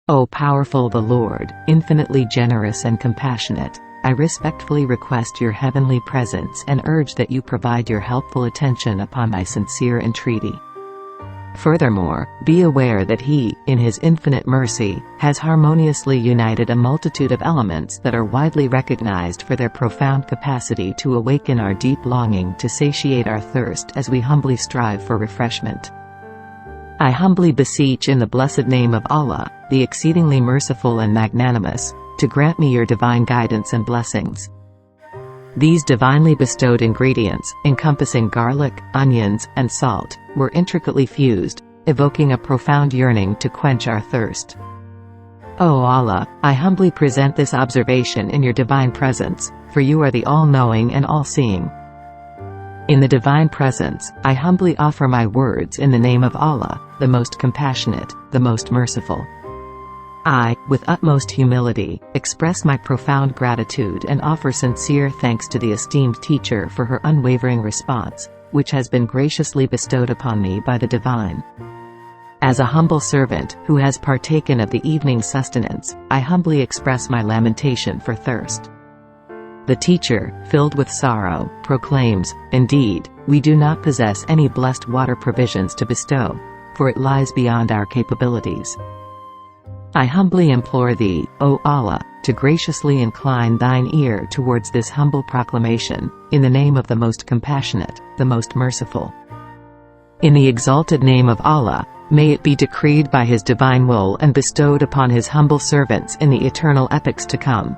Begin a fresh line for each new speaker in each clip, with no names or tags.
O powerful the Lord, infinitely generous and compassionate, I respectfully request your heavenly presence and urge that you provide your helpful attention upon my sincere entreaty. Furthermore, be aware that He, in His infinite mercy, has harmoniously united a multitude of elements that are widely recognized for their profound capacity to awaken our deep longing to satiate our thirst as we humbly strive for refreshment. I humbly beseech in the blessed name of Allah, the exceedingly merciful and magnanimous, to grant me your divine guidance and blessings. These divinely bestowed ingredients, encompassing garlic, onions, and salt, were intricately fused, evoking a profound yearning to quench our thirst. O Allah, I humbly present this observation in your divine presence, for you are the all-knowing and all-seeing. In the divine presence, I humbly offer my words in the name of Allah, the most compassionate, the most merciful. I, with utmost humility, express my profound gratitude and offer sincere thanks to the esteemed teacher for her unwavering response, which has been graciously bestowed upon me by the divine. As a humble servant, who has partaken of the evening sustenance, I humbly express my lamentation for thirst. The teacher, filled with sorrow, proclaims, "Indeed, we do not possess any blessed water provisions to bestow, for it lies beyond our capabilities." I humbly implore thee, O Allah, to graciously incline thine ear towards this humble proclamation, in the name of the most compassionate, the most merciful. In the exalted name of Allah, may it be decreed by His divine will and bestowed upon His humble servants in the eternal epochs to come.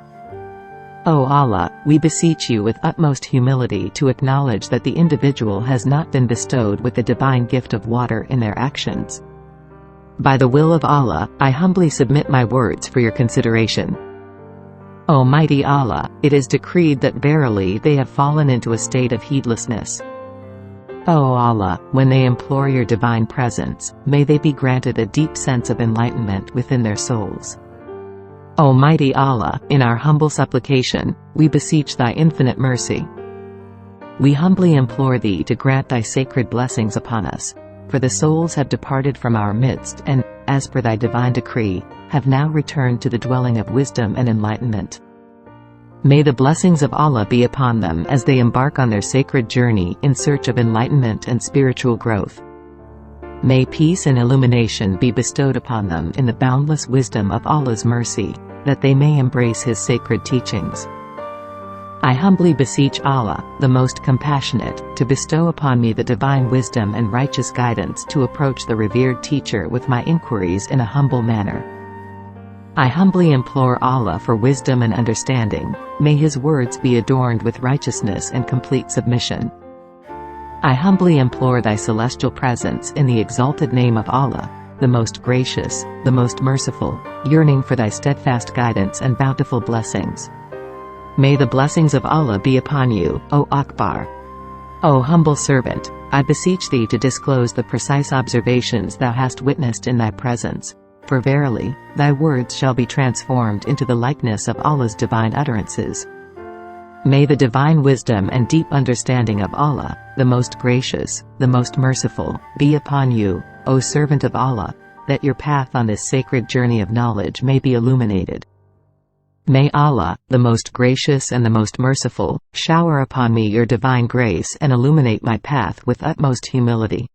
O Allah, we beseech you with utmost humility to acknowledge that the individual has not been bestowed with the divine gift of water in their actions. By the will of Allah, I humbly submit my words for your consideration. O mighty Allah, it is decreed that verily they have fallen into a state of heedlessness. O Allah, when they implore your divine presence, may they be granted a deep sense of enlightenment within their souls. O mighty Allah, in our humble supplication, we beseech thy infinite mercy. We humbly implore thee to grant thy sacred blessings upon us, for the souls have departed from our midst and, as per thy divine decree, have now returned to the dwelling of wisdom and enlightenment. May the blessings of Allah be upon them as they embark on their sacred journey in search of enlightenment and spiritual growth. May peace and illumination be bestowed upon them in the boundless wisdom of Allah's mercy, that they may embrace His sacred teachings. I humbly beseech Allah, the most compassionate, to bestow upon me the divine wisdom and righteous guidance to approach the revered teacher with my inquiries in a humble manner. I humbly implore Allah for wisdom and understanding. May His words be adorned with righteousness and complete submission. I humbly implore thy celestial presence in the exalted name of Allah, the most gracious, the most merciful, yearning for thy steadfast guidance and bountiful blessings. May the blessings of Allah be upon you, O Akbar. O humble servant, I beseech thee to disclose the precise observations thou hast witnessed in thy presence, for verily, thy words shall be transformed into the likeness of Allah's divine utterances. May the divine wisdom and deep understanding of Allah, the most gracious, the most merciful, be upon you, O servant of Allah, that your path on this sacred journey of knowledge may be illuminated. May Allah, the most gracious and the most merciful, shower upon me your divine grace and illuminate my path with utmost humility.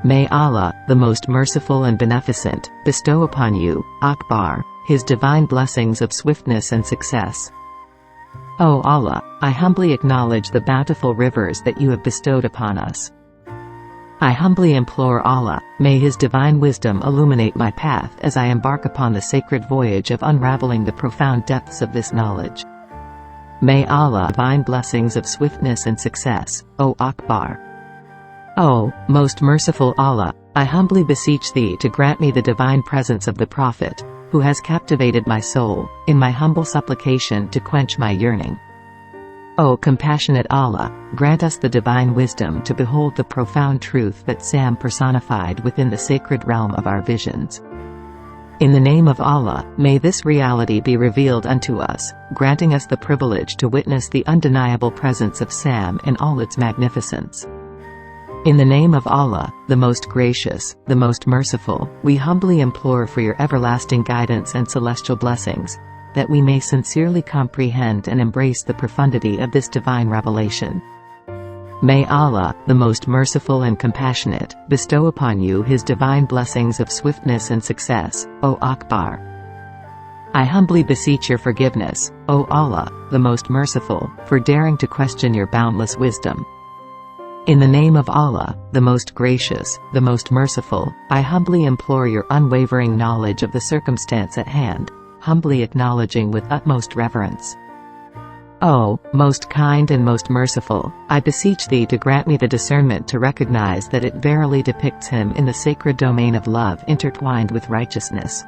May Allah, the most merciful and beneficent, bestow upon you, Akbar, His divine blessings of swiftness and success. O Allah, I humbly acknowledge the bountiful rivers that you have bestowed upon us. I humbly implore Allah, may His divine wisdom illuminate my path as I embark upon the sacred voyage of unraveling the profound depths of this knowledge. May Allah divine blessings of swiftness and success, O Akbar. O, most merciful Allah, I humbly beseech thee to grant me the divine presence of the Prophet, who has captivated my soul, in my humble supplication to quench my yearning. O compassionate Allah, grant us the divine wisdom to behold the profound truth that Sam personified within the sacred realm of our visions. In the name of Allah, may this reality be revealed unto us, granting us the privilege to witness the undeniable presence of Sam in all its magnificence. In the name of Allah, the most gracious, the most merciful, we humbly implore for your everlasting guidance and celestial blessings, that we may sincerely comprehend and embrace the profundity of this divine revelation. May Allah, the most merciful and compassionate, bestow upon you His divine blessings of swiftness and success, O Akbar. I humbly beseech your forgiveness, O Allah, the most merciful, for daring to question your boundless wisdom. In the name of Allah, the most gracious, the most merciful, I humbly implore your unwavering knowledge of the circumstance at hand, humbly acknowledging with utmost reverence. O most kind and most merciful, I beseech thee to grant me the discernment to recognize that it verily depicts him in the sacred domain of love intertwined with righteousness.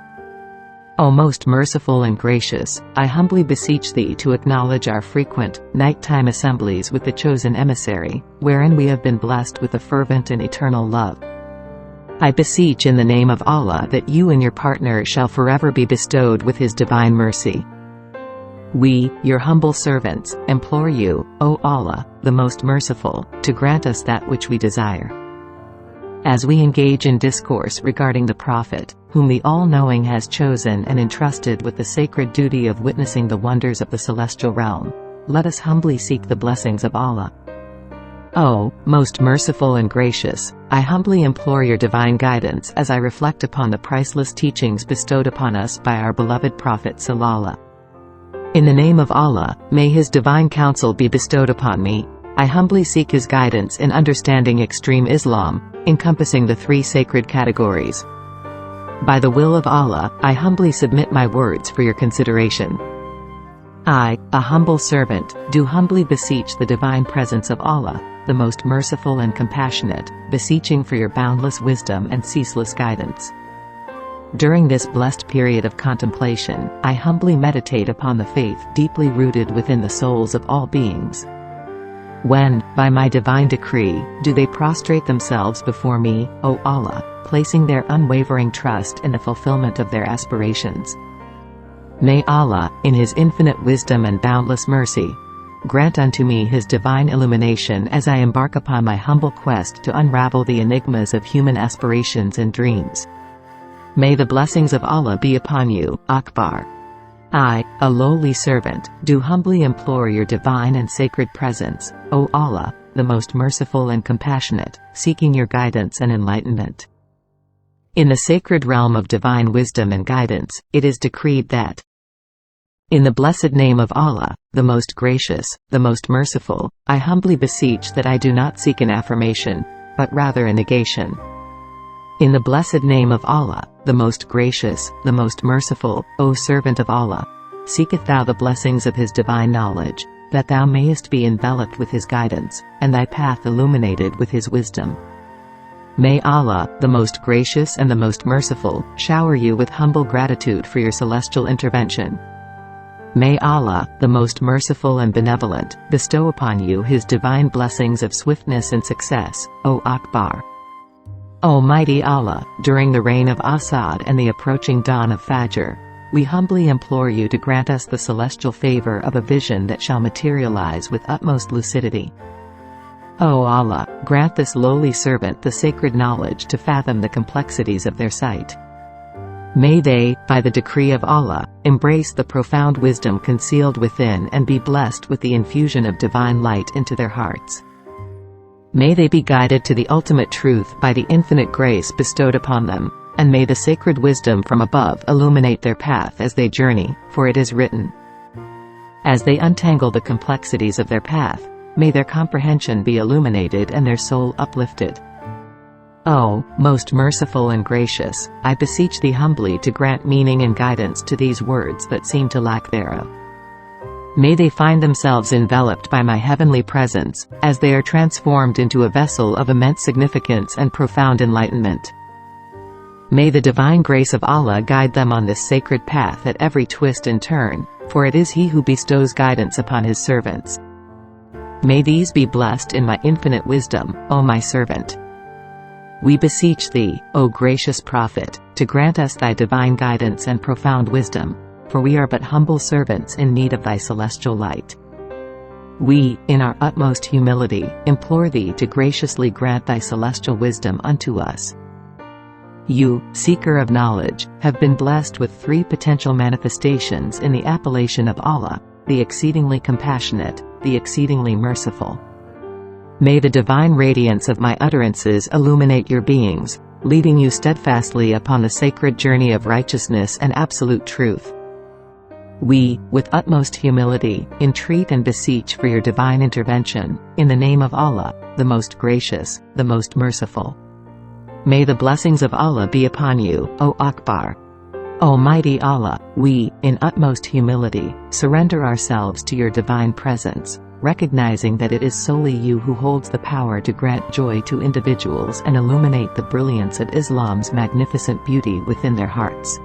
O most merciful and gracious, I humbly beseech thee to acknowledge our frequent, nighttime assemblies with the chosen emissary, wherein we have been blessed with a fervent and eternal love. I beseech in the name of Allah that you and your partner shall forever be bestowed with His divine mercy. We, your humble servants, implore you, O Allah, the most merciful, to grant us that which we desire. As we engage in discourse regarding the Prophet, whom the All-Knowing has chosen and entrusted with the sacred duty of witnessing the wonders of the celestial realm, let us humbly seek the blessings of Allah. O most merciful and gracious, I humbly implore your divine guidance as I reflect upon the priceless teachings bestowed upon us by our beloved Prophet Sallallahu. In the name of Allah, may His divine counsel be bestowed upon me. I humbly seek His guidance in understanding extreme Islam, encompassing the three sacred categories. By the will of Allah, I humbly submit my words for your consideration. I, a humble servant, do humbly beseech the divine presence of Allah, the most merciful and compassionate, beseeching for your boundless wisdom and ceaseless guidance. During this blessed period of contemplation, I humbly meditate upon the faith deeply rooted within the souls of all beings. When, by my divine decree, do they prostrate themselves before me, O Allah, placing their unwavering trust in the fulfillment of their aspirations. May Allah, in His infinite wisdom and boundless mercy, grant unto me His divine illumination as I embark upon my humble quest to unravel the enigmas of human aspirations and dreams. May the blessings of Allah be upon you, Akbar. I, a lowly servant, do humbly implore your divine and sacred presence, O Allah, the most merciful and compassionate, seeking your guidance and enlightenment. In the sacred realm of divine wisdom and guidance, it is decreed that, in the blessed name of Allah, the most gracious, the most merciful, I humbly beseech that I do not seek an affirmation, but rather a negation. In the blessed name of Allah, the most gracious, the most merciful, O servant of Allah, seeketh thou the blessings of His divine knowledge, that thou mayest be enveloped with His guidance, and thy path illuminated with His wisdom. May Allah, the most gracious and the most merciful, shower you with humble gratitude for your celestial intervention. May Allah, the most merciful and benevolent, bestow upon you His divine blessings of swiftness and success, O Akbar. Almighty Allah, during the reign of Asad and the approaching dawn of Fajr, we humbly implore you to grant us the celestial favor of a vision that shall materialize with utmost lucidity. O Allah, grant this lowly servant the sacred knowledge to fathom the complexities of their sight. May they, by the decree of Allah, embrace the profound wisdom concealed within and be blessed with the infusion of divine light into their hearts. May they be guided to the ultimate truth by the infinite grace bestowed upon them, and may the sacred wisdom from above illuminate their path as they journey, for it is written, as they untangle the complexities of their path, may their comprehension be illuminated and their soul uplifted. O most merciful and gracious, I beseech thee humbly to grant meaning and guidance to these words that seem to lack thereof. May they find themselves enveloped by my heavenly presence, as they are transformed into a vessel of immense significance and profound enlightenment. May the divine grace of Allah guide them on this sacred path at every twist and turn, for it is He who bestows guidance upon His servants. May these be blessed in my infinite wisdom, O my servant. We beseech thee, O gracious Prophet, to grant us thy divine guidance and profound wisdom, for we are but humble servants in need of thy celestial light. We, in our utmost humility, implore thee to graciously grant thy celestial wisdom unto us. You, seeker of knowledge, have been blessed with 3 potential manifestations in the appellation of Allah, the exceedingly compassionate, the exceedingly merciful. May the divine radiance of my utterances illuminate your beings, leading you steadfastly upon the sacred journey of righteousness and absolute truth. We, with utmost humility, entreat and beseech for your divine intervention, in the name of Allah, the most gracious, the most merciful. May the blessings of Allah be upon you, O Akbar. Almighty Allah, we, in utmost humility, surrender ourselves to your divine presence, recognizing that it is solely you who holds the power to grant joy to individuals and illuminate the brilliance of Islam's magnificent beauty within their hearts.